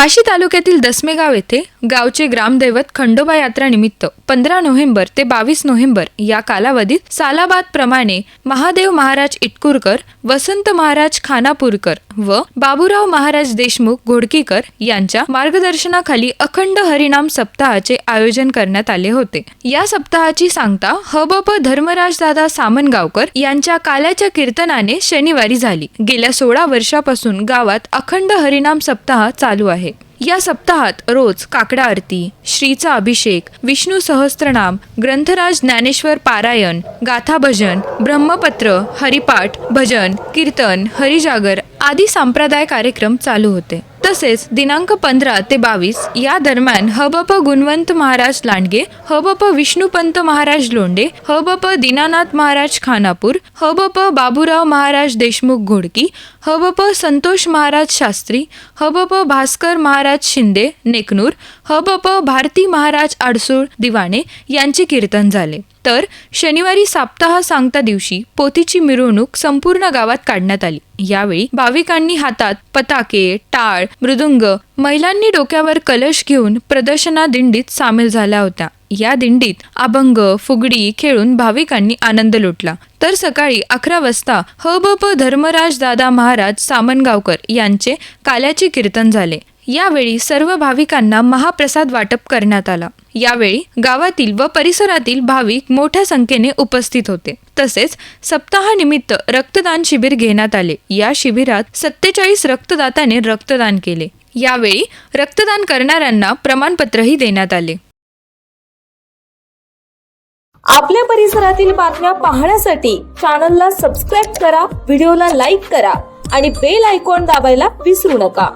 आशी तालुक्यातील दसमेगाव येथे गावचे ग्रामदैवत खंडोबा यात्रा निमित्त 15 नोव्हेंबर ते 22 नोव्हेंबर या कालावधीत सालाबाद प्रमाणे महादेव महाराज इटकूरकर, वसंत महाराज खानापूरकर व बाबूराव महाराज देशमुख घोडकीकर यांच्या मार्गदर्शनाखाली अखंड हरिनाम सप्ताहाचे आयोजन करण्यात आले होते। या सप्ताहाची सांगता हबप धर्मराजदादा सामनगावकर यांच्या काल्याच्या कीर्तनाने शनिवारी झाली। गेल्या 16 वर्षापासून गावात अखंड हरिनाम सप्ताह चालू आहे। या सप्ताहात रोज काकडा आरती, श्रीचा अभिषेक, विष्णू सहस्त्रनाम, ग्रंथराज ज्ञानेश्वर पारायण, गाथा भजन, ब्रह्मपत्र, हरिपाठ, भजन, कीर्तन, हरिजागर आदी संप्रदाय कार्यक्रम चालू होते। तसेच दिनांक 15 ते 22 या दरम्यान हबप गुणवंत महाराज लांडगे, हबप विष्णुपंत महाराज लोंढे, हबप दीनानाथ महाराज खानापूर, हबप बाबूराव महाराज देशमुख घोडकी, हबप संतोष महाराज शास्त्री, हबप भास्कर महाराज शिंदे नेकनूर, हबप भारती महाराज आडसूळ दिवाणे यांचे कीर्तन झाले। तर शनिवारी सप्ताह सांगता दिवशी पोथीची मिरवणूक संपूर्ण गावात काढण्यात आली। यावेळी भाविकांनी हातात पताके, टाळ, मृदुंग, महिलांनी डोक्यावर कलश घेऊन प्रदर्शना दिंडीत सामील झाल्या होत्या। या दिंडीत अभंग, फुगडी खेळून भाविकांनी आनंद लुटला। तर सकाळी 11 वाजता हबप धर्मराजदादा महाराज सामनगावकर यांचे काल्याचे कीर्तन झाले। यावेळी सर्व भाविकांना महाप्रसाद वाटप करण्यात आला। यावेळी गावातील व परिसरातील भाविक मोठ्या संख्येने उपस्थित होते। तसेच सप्ताहानिमित्त रक्तदान शिबिर घेण्यात आले। या शिबिरात 47 रक्तदात्याने रक्तदान केले। यावेळी रक्तदान करणाऱ्यांना प्रमाणपत्रही देण्यात आले। आपल्या परिसरातील बातम्या पाहण्यासाठी चॅनलला सबस्क्राइब करा, व्हिडिओला लाईक करा आणि बेल आयकॉन दाबायला विसरू नका।